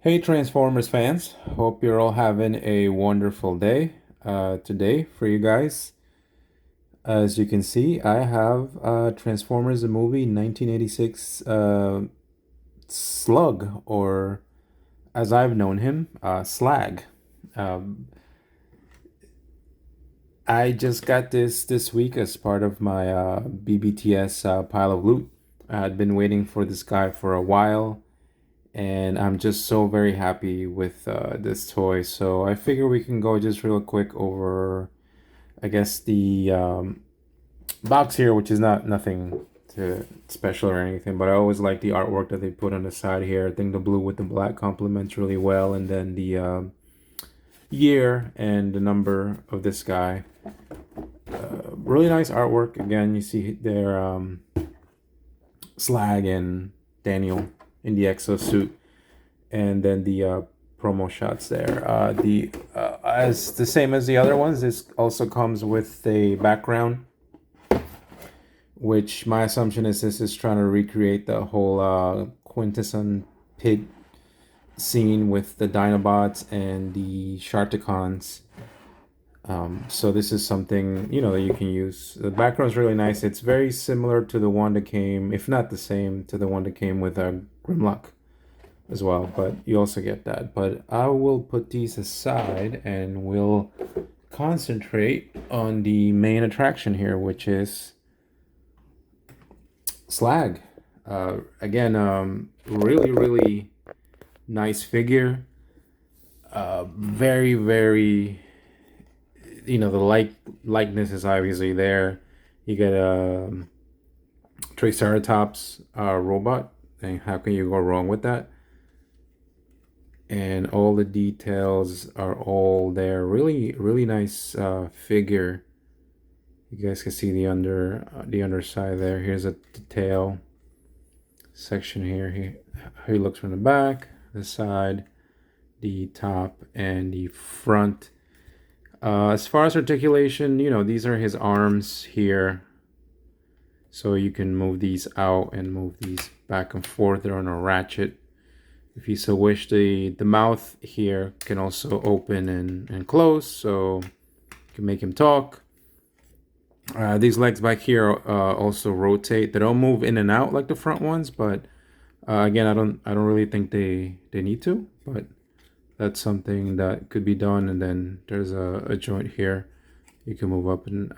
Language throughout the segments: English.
Hey Transformers fans, hope you're all having a wonderful day today for you guys. As you can see, I have Transformers the movie 1986 Slug, or as I've known him, Slag. Um, I just got this week as part of my BBTS pile of loot. I had been waiting for this guy for a while, and I'm just so very happy with this toy. So I figure we can go just real quick over, I guess, the box here, which is nothing to special or anything, but I always like the artwork that they put on the side here. I think the blue with the black complements really well, and then the year and the number of this guy. Really nice artwork. Again, you see there Slag and Daniel in the exosuit, and then the promo shots there. The as the same as the other ones, this also comes with a background, which my assumption is this is trying to recreate the whole quintesson pig scene with the Dinobots and the Sharkticons. So this is something that you can use. The background is really nice. It's very similar to the one that came, if not the same, to the one that came with Grimlock as well. But you also get that. But I will put these aside and we'll concentrate on the main attraction here, which is Slag. Again, really nice figure. Very the likeness is obviously there. You get a Triceratops robot, and how can you go wrong with that? And all the details are all there. Really nice figure. You guys can see the underside there. Here's a detail section here. He looks from the back, the side, the top, and the front. As far as articulation, these are his arms here. So you can move these out and move these back and forth. They're on a ratchet. If you so wish, the mouth here can also open and close, so you can make him talk. These legs back here also rotate. They don't move in and out like the front ones, but again, I don't really think they need to, but that's something that could be done. And then there's a joint here. You can move up and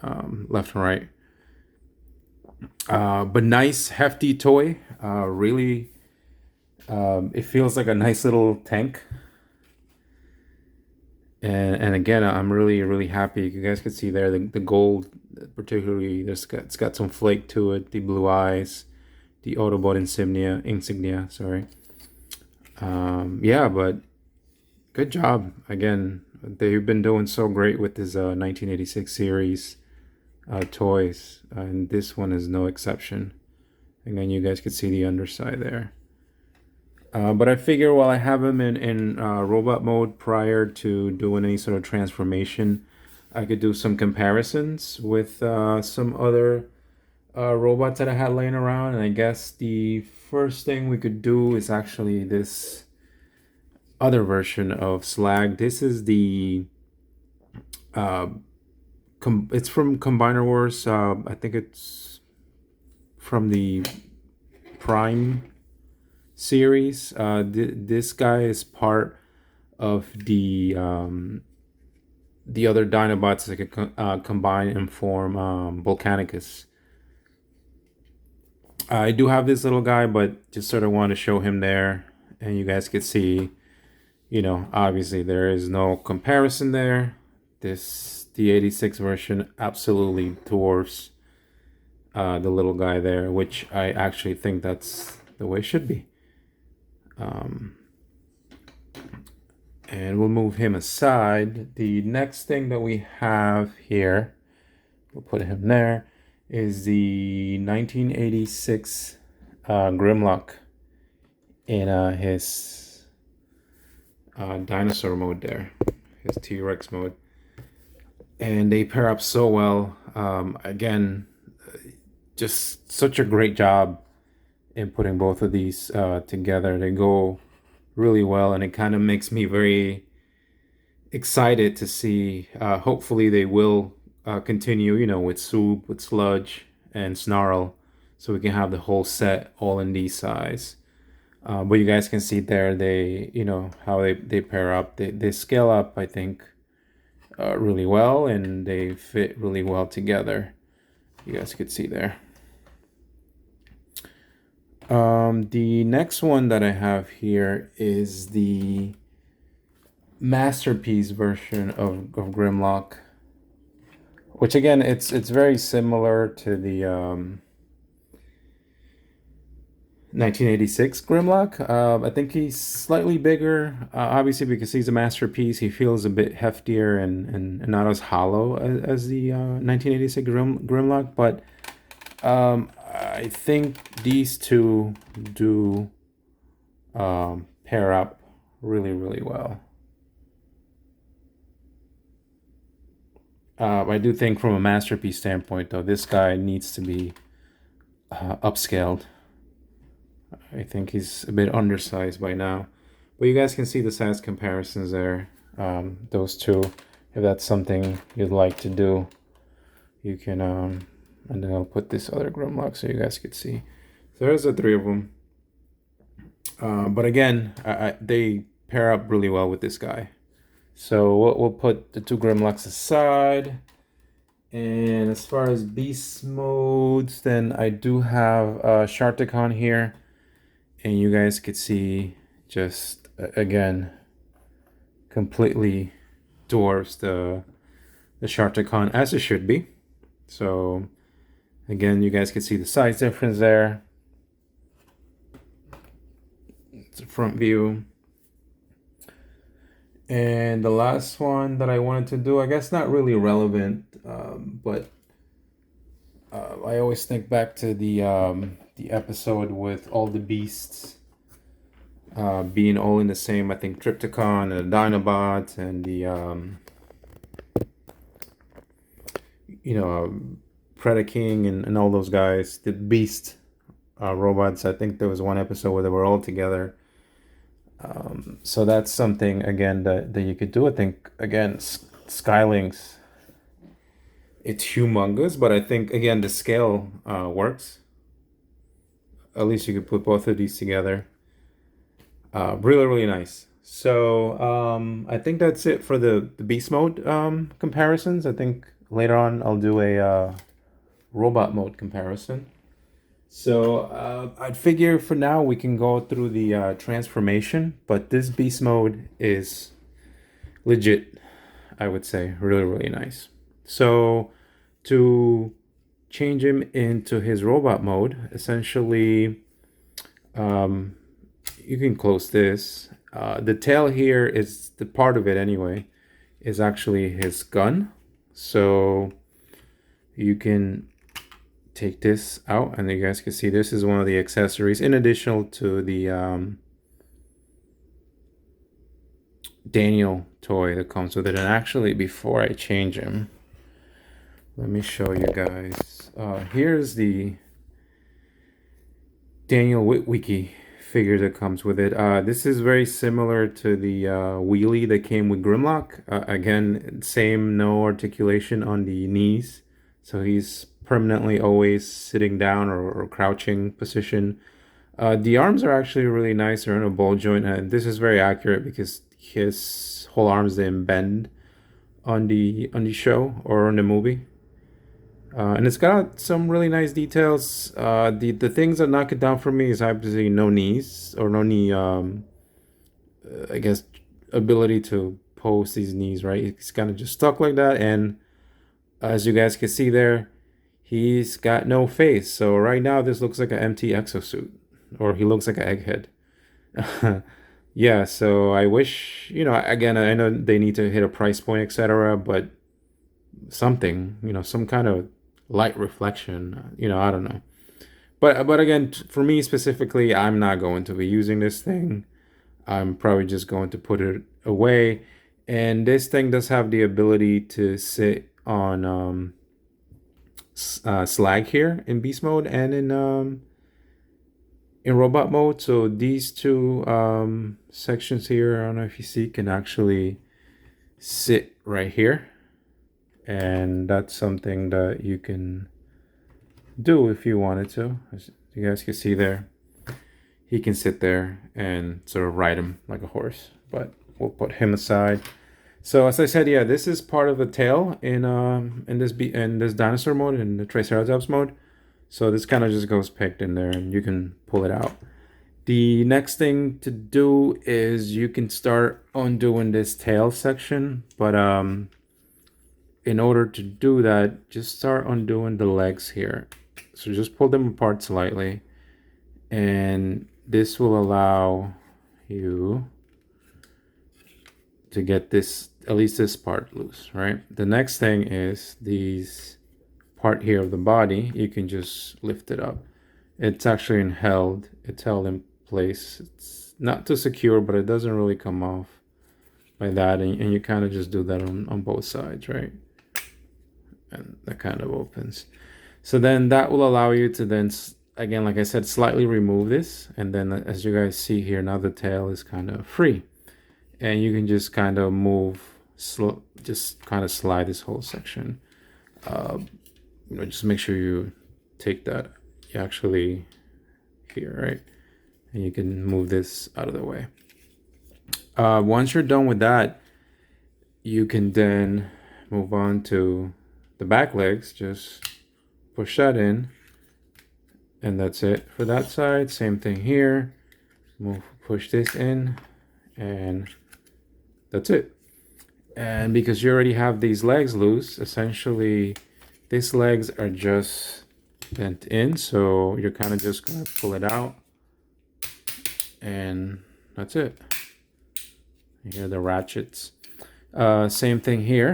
left and right. But nice, hefty toy. Really, it feels like a nice little tank. And again, I'm really happy. You guys can see there the gold, particularly. It's got some flake to it. The blue eyes, the Autobot insignia. Sorry. Yeah, but good job. Again, they've been doing so great with this 1986 series toys, and this one is no exception. Again, you guys can see the underside there. But I figure while I have him in robot mode prior to doing any sort of transformation, I could do some comparisons with some other robots that I had laying around. And I guess the first thing we could do is actually this other version of Slag. This is the it's from Combiner Wars. I think it's from the Prime series. This guy is part of the other Dinobots that could combine and form Volcanicus. I do have this little guy, but just sort of want to show him there, and you guys could see, obviously there is no comparison there. The 86 version absolutely dwarfs the little guy there, which I actually think that's the way it should be. And we'll move him aside. The next thing that we have here, we'll put him there, is the 1986 Grimlock in his dinosaur mode there, his T-Rex mode. And they pair up so well. Again, just such a great job in putting both of these together. They go really well, and it kind of makes me very excited to see. Hopefully, they will continue, with Soup, with Sludge, and Snarl, so we can have the whole set all in D size. But you guys can see there, they, how they pair up. They scale up, I think, really well, and they fit really well together. You guys could see there. The next one that I have here is the masterpiece version of Grimlock, which again, it's very similar to the 1986 Grimlock. I think he's slightly bigger, obviously because he's a masterpiece. He feels a bit heftier and not as hollow as the 1986 Grimlock, but I think these two do pair up really, really well. I do think from a masterpiece standpoint, though, this guy needs to be upscaled. I think he's a bit undersized by now. But you guys can see the size comparisons there. Those two, if that's something you'd like to do, you can, and then I'll put this other Grimlock so you guys could see. So there's the three of them. But again, they pair up really well with this guy. So we'll put the two Grimlocks aside. And as far as beast modes, then I do have Sharticon here. And you guys could see just, again, completely dwarfs the Sharticon as it should be. So again, you guys can see the size difference there. It's a front view. And the last one that I wanted to do, I guess not really relevant, but I always think back to the episode with all the beasts being all in the same, I think, Trypticon and the Dinobot and the Predaking and all those guys, the beast robots. I think there was one episode where they were all together. So that's something, again, that you could do. I think, again, Skylinks, it's humongous, but I think, again, the scale works. At least you could put both of these together. Really, really nice. So I think that's it for the beast mode comparisons. I think later on I'll do a robot mode comparison. So I'd figure for now we can go through the transformation, but this beast mode is legit, I would say. Really, really nice. So to change him into his robot mode, essentially, you can close this. The tail here is the part of it anyway, is actually his gun. So you can take this out, and you guys can see this is one of the accessories in addition to the Daniel toy that comes with it. And actually, before I change him, let me show you guys. Here's the Daniel Witwicky figure that comes with it. This is very similar to the wheelie that came with Grimlock. Again, same no articulation on the knees, so he's permanently always sitting down or crouching position. The arms are actually really nice. They're in a ball joint, and this is very accurate because his whole arms didn't bend on the show or on the movie. And it's got some really nice details. The things that knock it down for me is obviously no knees or no knee. I guess ability to pose these knees, right? It's kind of just stuck like that, and as you guys can see there, he's got no face. So right now this looks like an empty exosuit, or he looks like an egghead. Yeah, so I wish, again, I know they need to hit a price point, etc., but something, some kind of light reflection, I don't know. But again, for me specifically, I'm not going to be using this thing. I'm probably just going to put it away. And this thing does have the ability to sit on Slag here in beast mode and in in robot mode. So these two sections here, I don't know if you see, can actually sit right here. And that's something that you can do if you wanted to. As you guys can see there, he can sit there and sort of ride him like a horse, but we'll put him aside. So as I said, yeah, this is part of the tail in this dinosaur mode, in the Triceratops mode. So this kind of just goes picked in there and you can pull it out. The next thing to do is you can start undoing this tail section, but in order to do that, just start undoing the legs here. So just pull them apart slightly, and this will allow you to get this, at least this part, loose, right? The next thing is these part here of the body, you can just lift it up. It's actually held in place. It's not too secure, but it doesn't really come off like that, and you kind of just do that on both sides, right? And that kind of opens. So then that will allow you to then, again, like I said, slightly remove this, and then as you guys see here, now the tail is kind of free, and you can just kind of move, just kind of slide this whole section. You know, just make sure you take that actually here, right? And you can move this out of the way. Once you're done with that, you can then move on to the back legs. Just push that in, and that's it for that side. Same thing here. Push this in, and that's it. And because you already have these legs loose, essentially these legs are just bent in, so you're kind of just gonna pull it out, and that's it. Here are the ratchets. Same thing here.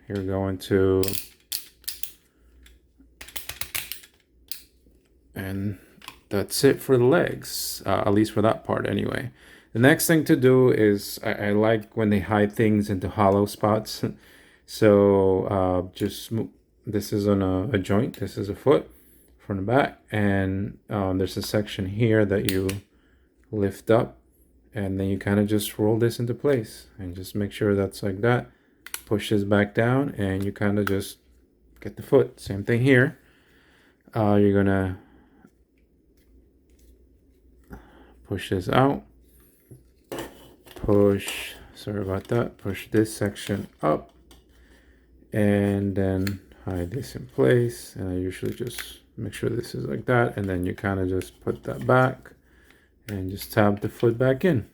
You're going to, and that's it for the legs, at least for that part anyway. The next thing to do is, I like when they hide things into hollow spots. So just this is on a joint. This is a foot from the back, and there's a section here that you lift up, and then you kind of just roll this into place, and just make sure that's like that. Push this back down, and you kind of just get the foot. Same thing here. You're gonna push this out, sorry about that, push this section up, and then hide this in place. And I usually just make sure this is like that, and then you kind of just put that back and just tap the foot back in.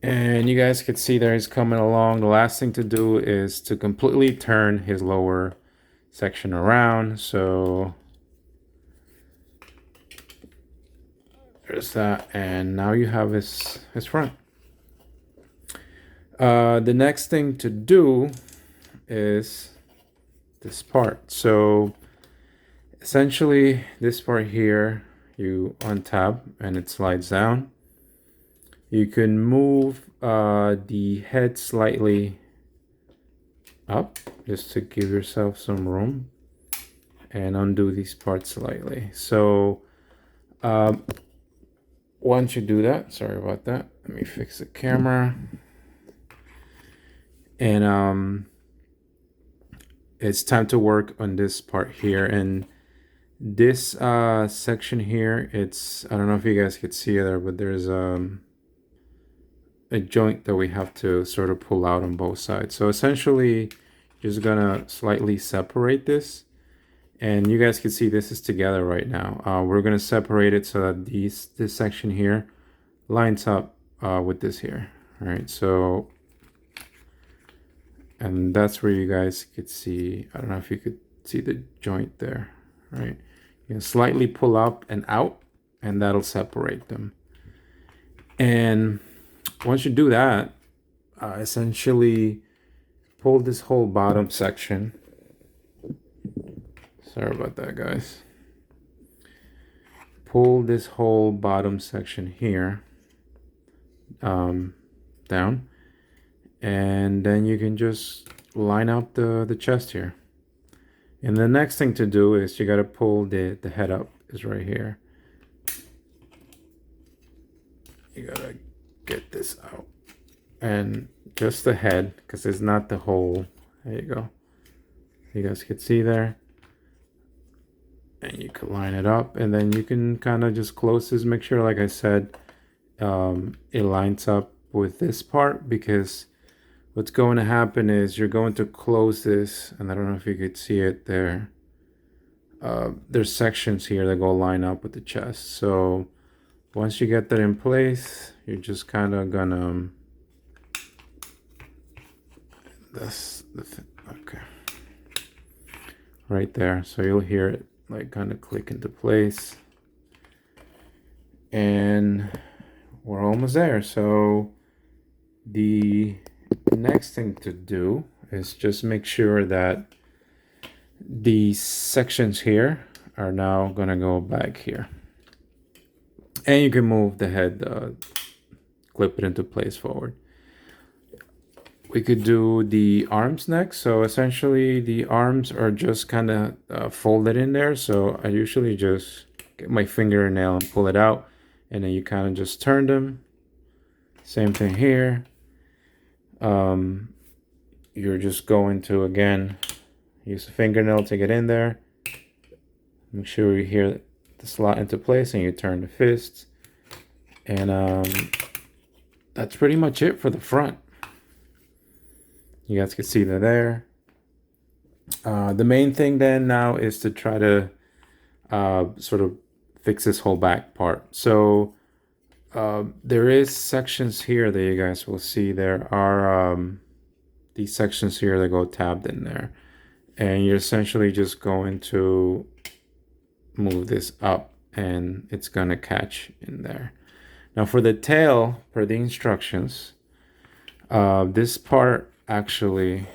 And you guys can see there he's coming along. The last thing to do is to completely turn his lower section around. So there's that, and now you have his front. The next thing to do is this part. So essentially this part here, you untap and it slides down. You can move the head slightly up just to give yourself some room, and undo these parts slightly. So once you do that, sorry about that, let me fix the camera. And it's time to work on this part here. And this section here, it's, I don't know if you guys could see there, but there's a joint that we have to sort of pull out on both sides. So essentially just gonna slightly separate this, and you guys can see this is together right now. We're gonna separate it so that this section here lines up with this here. All right, so, and that's where you guys could see, I don't know if you could see the joint there, right? You can slightly pull up and out, and that'll separate them. And once you do that, essentially pull this whole bottom section. Sorry about that, guys. Pull this whole bottom section here down, and then you can just line up the chest here. And the next thing to do is you got to pull the head up, is right here. you gotta get this out. And just the head, because it's not the whole. There you go. You guys can see there. And you can line it up, and then you can kind of just close this. Make sure, like I said, it lines up with this part, because what's going to happen is you're going to close this, and I don't know if you could see it there. There's sections here that go line up with the chest. So once you get that in place, you're just kind of gonna that's the thing. Okay, right there. So you'll hear it like kind of click into place, and we're almost there. So the next thing to do is just make sure that these sections here are now gonna go back here, and you can move the head, clip it into place forward. We could do the arms next. So essentially the arms are just kind of folded in there. So I usually just get my fingernail and pull it out, and then you kind of just turn them. Same thing here. You're just going to, again, use a fingernail to get in there. Make sure you hear the slot into place, and you turn the fists. And that's pretty much it for the front. You guys can see that there. The main thing then now is to try to sort of fix this whole back part. So there is sections here that you guys will see. There are these sections here that go tabbed in there. And you're essentially just going to move this up, and it's going to catch in there. Now for the tail, per the instructions, this part actually,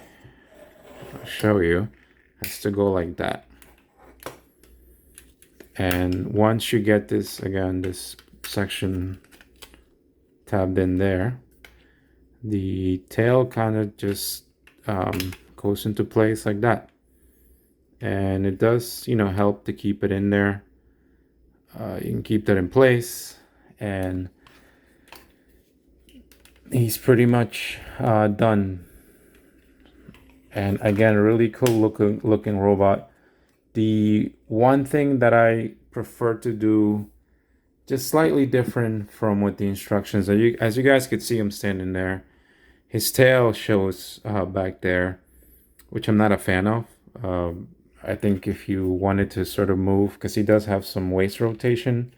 I'll show you, has to go like that. And once you get this, again, this section tabbed in there, the tail kind of just goes into place like that. And it does, you know, help to keep it in there. You can keep that in place, and he's pretty much done. And again, a really cool looking robot. The one thing that I prefer to do just slightly different from what the instructions are, as you guys could see him standing there, his tail shows back there, which I'm not a fan of. I think if you wanted to sort of move, because he does have some waist rotation,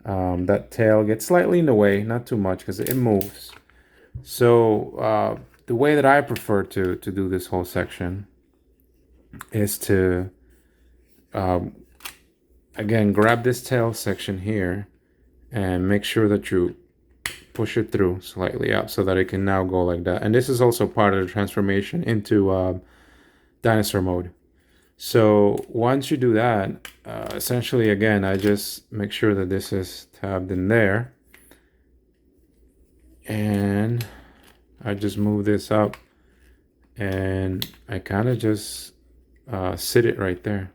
that tail gets slightly in the way, not too much, because it moves. So the way that I prefer to do this whole section is to, again, grab this tail section here and make sure that you push it through slightly up so that it can now go like that. And this is also part of the transformation into dinosaur mode. So once you do that, essentially, again, I just make sure that this is tabbed in there. And I just move this up, and I kind of just sit it right there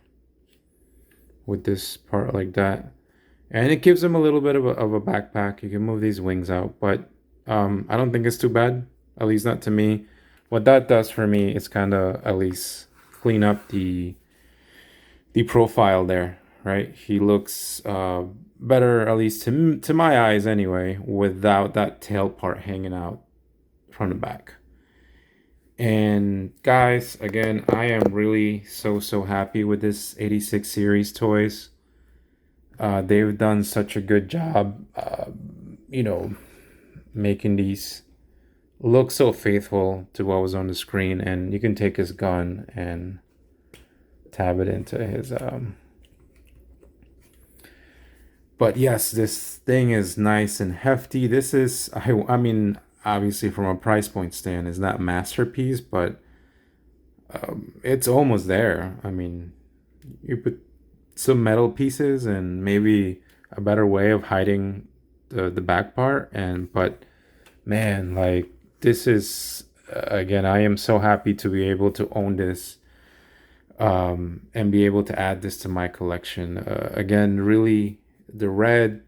with this part like that. And it gives them a little bit of a backpack. You can move these wings out, but I don't think it's too bad, at least not to me. What that does for me is kind of at least clean up the profile there, right? He looks better, at least to my eyes anyway, without that tail part hanging out from the back. And guys, again, I am really so happy with this 86 series toys. They've done such a good job, you know, making these look so faithful to what was on the screen. And you can take his gun and tab it into his but yes, this thing is nice and hefty. This is, I mean, obviously from a price point stand, is not masterpiece, but it's almost there. I mean, you put some metal pieces and maybe a better way of hiding the back part, but man, like, this is again, I am so happy to be able to own this and be able to add this to my collection. Again, really, the red,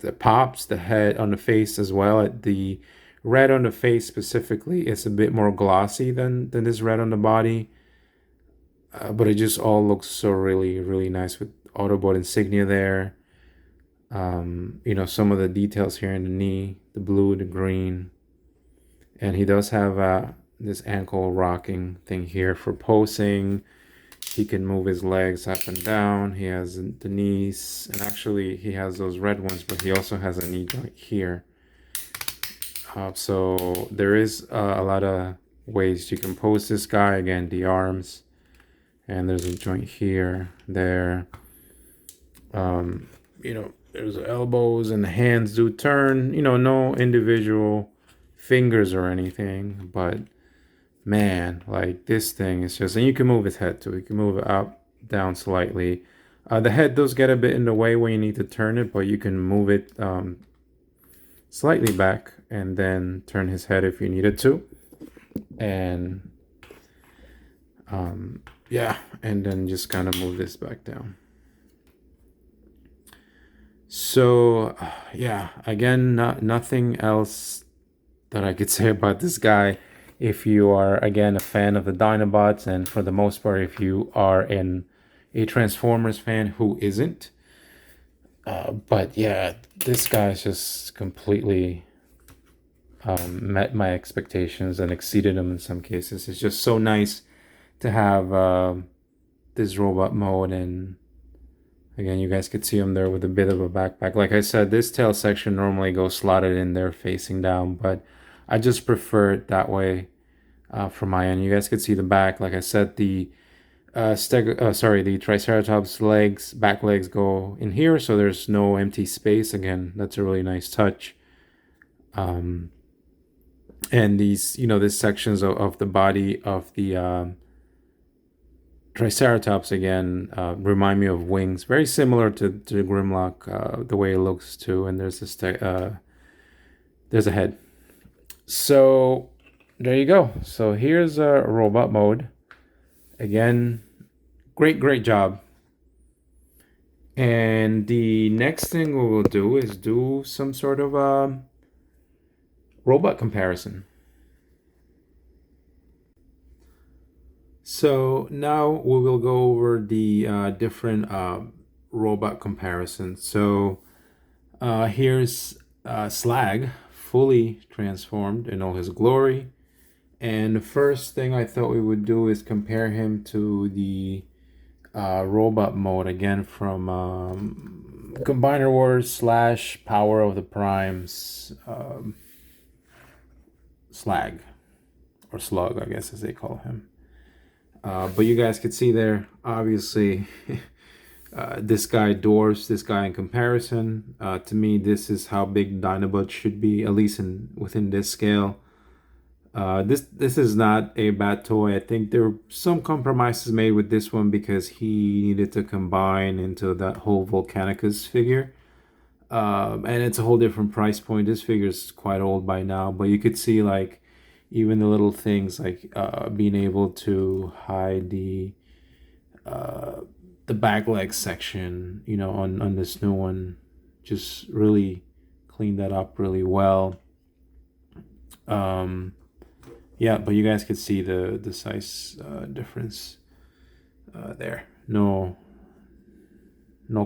the pops, the head on the face as well. The red on the face specifically is a bit more glossy than this red on the body. But it just all looks so really nice with Autobot insignia there. You know, some of the details here in the knee, the blue, the green. And he does have this ankle rocking thing here for posing. He can move his legs up and down. He has the knees, and actually he has those red ones, but he also has a knee joint here. So there is a lot of ways you can pose this guy. Again, the arms, and there's a joint here, there. You know, there's elbows, and the hands do turn. You know, no individual fingers or anything, but man, like this thing is just, and you can move his head too. You can move it up, down slightly. The head does get a bit in the way when you need to turn it, but you can move it slightly back and then turn his head if you needed to. And yeah, and then just kind of move this back down. So yeah, again, nothing else that I could say about this guy. If you are, again, a fan of the Dinobots, and for the most part, if you are a Transformers fan, who isn't? But yeah, this guy's just completely met my expectations and exceeded them in some cases. It's just so nice to have this robot mode, and again, you guys could see him there with a bit of a backpack. Like I said, this tail section normally goes slotted in there facing down, but I just prefer it that way from my end. You guys could see the back. Like I said, the the Triceratops legs, back legs go in here, so there's no empty space. Again, that's a really nice touch. And these, you know, these sections of the body of the Triceratops, again, remind me of wings. Very similar to Grimlock, the way it looks too. And there's this there's a head. So there you go. So here's a robot mode. Again, great job. And the next thing we will do is do some sort of robot comparison. So now we will go over the different robot comparisons. So here's Slag, fully transformed in all his glory. And the first thing I thought we would do is compare him to the robot mode, again from Combiner Wars / Power of the Primes, Slag, or Slug, I guess as they call him. But you guys could see there, obviously, this guy dwarfs this guy in comparison. To me, this is how big Dinobot should be, at least within this scale. This is not a bad toy. I think there were some compromises made with this one because he needed to combine into that whole Volcanicus figure. And it's a whole different price point. This figure is quite old by now, but you could see, like, even the little things like being able to hide the back leg section, you know, on this new one, just really cleaned that up really well. Yeah, but you guys could see the size difference there. No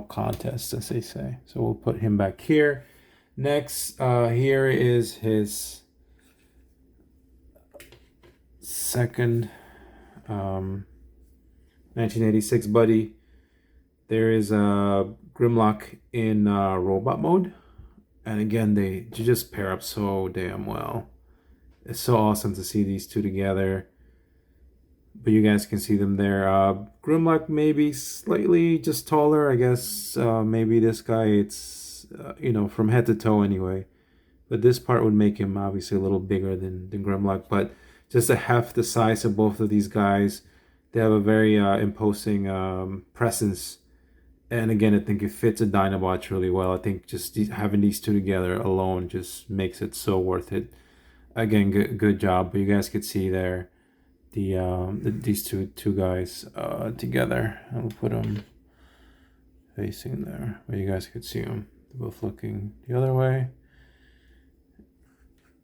contest, as they say. So we'll put him back here. Next, here is his second 1986 buddy. There is a Grimlock in robot mode, and again, they just pair up so damn well. It's so awesome to see these two together. But you guys can see them there. Grimlock maybe slightly just taller, I guess. Maybe this guy, it's you know, from head to toe anyway. But this part would make him obviously a little bigger than Grimlock. But just to half the size of both of these guys, they have a very imposing presence. And again, I think it fits a Dinobot really well. I think just having these two together alone just makes it so worth it. Again, good job. But you guys could see there these two guys together. I'll put them facing there, but you guys could see them. They're both looking the other way.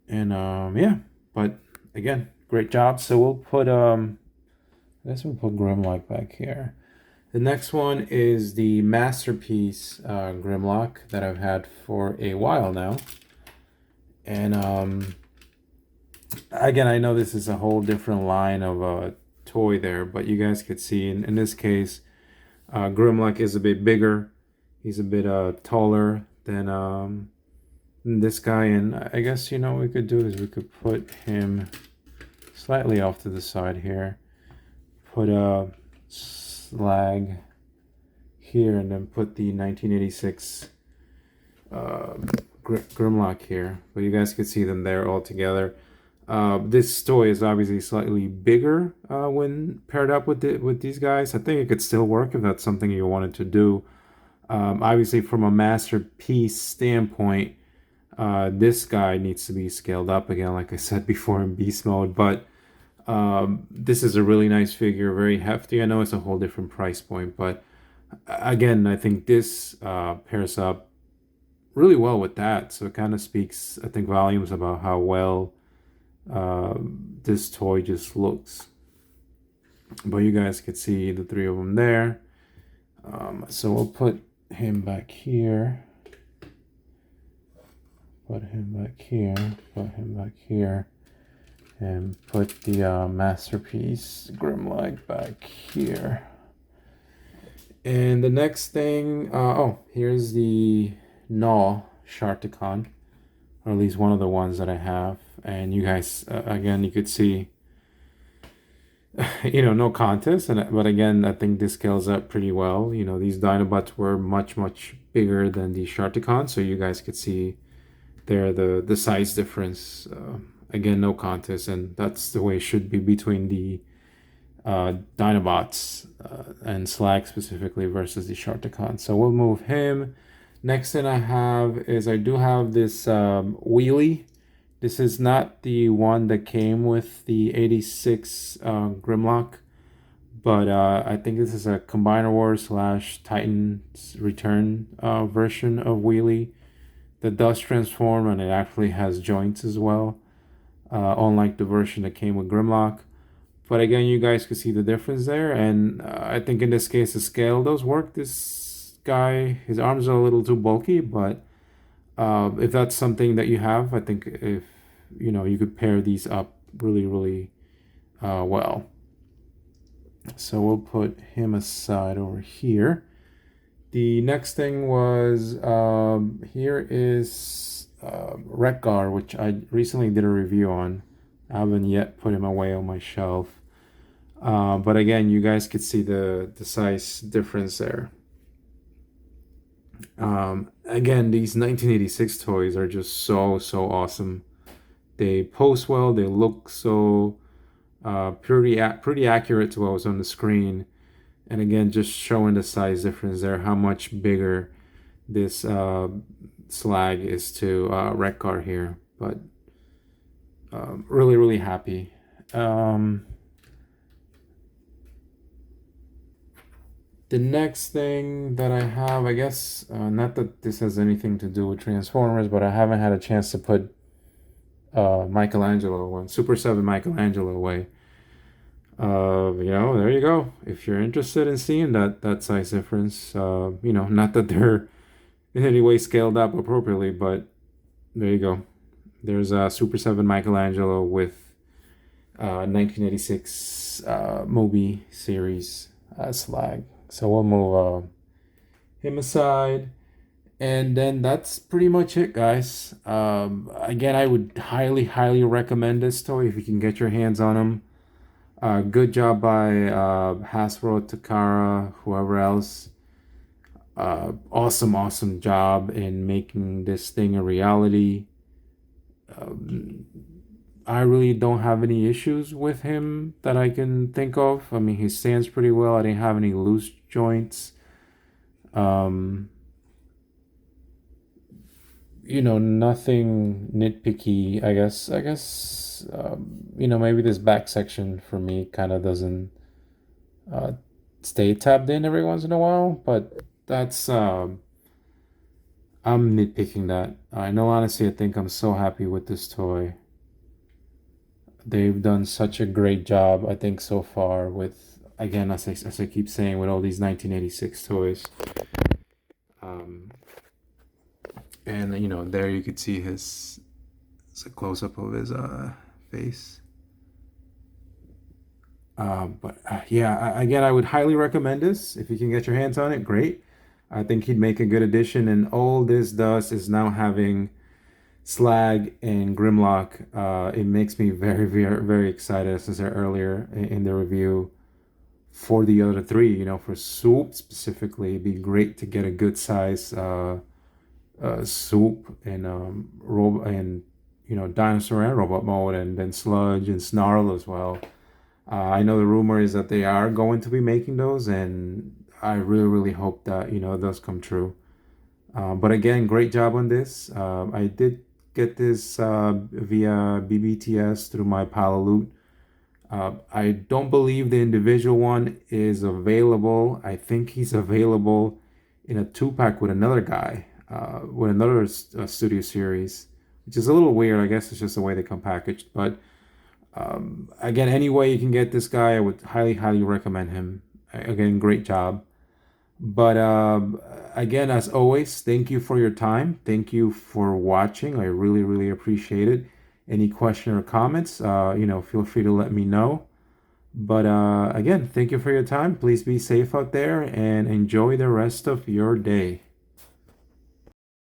And yeah, but again, great job. So we'll put I guess we'll put Grimlock back here. The next one is the Masterpiece Grimlock that I've had for a while now. And again, I know this is a whole different line of toy there, but you guys could see in this case, Grimlock is a bit bigger. He's a bit taller than this guy, and I guess what we could do is we could put him slightly off to the side here. Put a Slag here, and then put the 1986 Grimlock here. But you guys could see them there all together. This toy is obviously slightly bigger when paired up with these guys. I think it could still work if that's something you wanted to do. Obviously, from a masterpiece standpoint, this guy needs to be scaled up again, like I said before, in beast mode. But this is a really nice figure, very hefty. I know it's a whole different price point, but again, I think this pairs up really well with that. So it kind of speaks, I think, volumes about how well this toy just looks. But you guys could see the three of them there. So we'll put him back here. Put him back here. Put him back here. And put the Masterpiece Grimlock back here. And the next thing, oh, here's the Gnaw Sharticon, or at least one of the ones that I have. And you guys, again, you could see, no contest. But again, I think this scales up pretty well. These Dinobots were much, much bigger than the Sharticon, so you guys could see there the size difference. Again, no contest, and that's the way it should be between the Dinobots and Slag specifically versus the Sharticon. So we'll move him. Next thing I have is I do have this wheelie. This is not the one that came with the 86 Grimlock, but I think this is a Combiner Wars / Titan's Return version of wheelie that does transform, and it actually has joints as well, unlike the version that came with Grimlock. But again, you guys can see the difference there, and I think in this case the scale does work. This guy, his arms are a little too bulky, but if that's something that you have, I think if you could pair these up really, really well. So we'll put him aside over here. The next thing was here is Wreck-Gar, which I recently did a review on. I haven't yet put him away on my shelf. But again, you guys could see the size difference there. Again, these 1986 toys are just so awesome. They pose well, they look so pretty accurate to what was on the screen. And again, just showing the size difference there, how much bigger this Slag is to Wreck-Gar here. But really, really happy. The next thing that I have, I guess, not that this has anything to do with Transformers, but I haven't had a chance to put Michelangelo away, Super 7 Michelangelo away. There you go. If you're interested in seeing that size difference, not that they're in any way scaled up appropriately, but there you go. There's a Super 7 Michelangelo with 1986 movie series Slag. So we'll move him aside. And then that's pretty much it, guys. Again, I would highly recommend this toy if you can get your hands on him. Good job by Hasbro, Takara, whoever else. Awesome job in making this thing a reality. I really don't have any issues with him that I can think of. I mean, he stands pretty well. I didn't have any loose joints. Nothing nitpicky, I guess. Maybe this back section for me kind of doesn't stay tapped in every once in a while, but that's I'm nitpicking that. I know, honestly, I think I'm so happy with this toy. They've done such a great job, I think, so far with, again, as I keep saying, with all these 1986 toys. Um, and, you know, there you could see his, it's a close up of his face. But yeah, again, I would highly recommend this. If you can get your hands on it, great. I think he'd make a good addition. And all this does is now having Slag and Grimlock. It makes me very, very, very excited, as I said earlier in the review, for the other three. You know, for Soup specifically, it'd be great to get a good size Soup and and you know, Dinosaur and Robot Mode, and then Sludge and Snarl as well. I know the rumor is that they are going to be making those, and I really, really hope that, you know, those come true. But again, great job on this. I did get this via BBTS through my pile of loot. I don't believe the individual one is available. I think he's available in a two-pack with another guy, with another studio series, which is a little weird. I guess it's just the way they come packaged. But again, any way you can get this guy, I would highly, highly recommend him. Again, great job. But again, as always, thank you for your time. Thank you for watching. I really, really appreciate it. Any question or comments, you know, feel free to let me know. But again, thank you for your time. Please be safe out there and enjoy the rest of your day.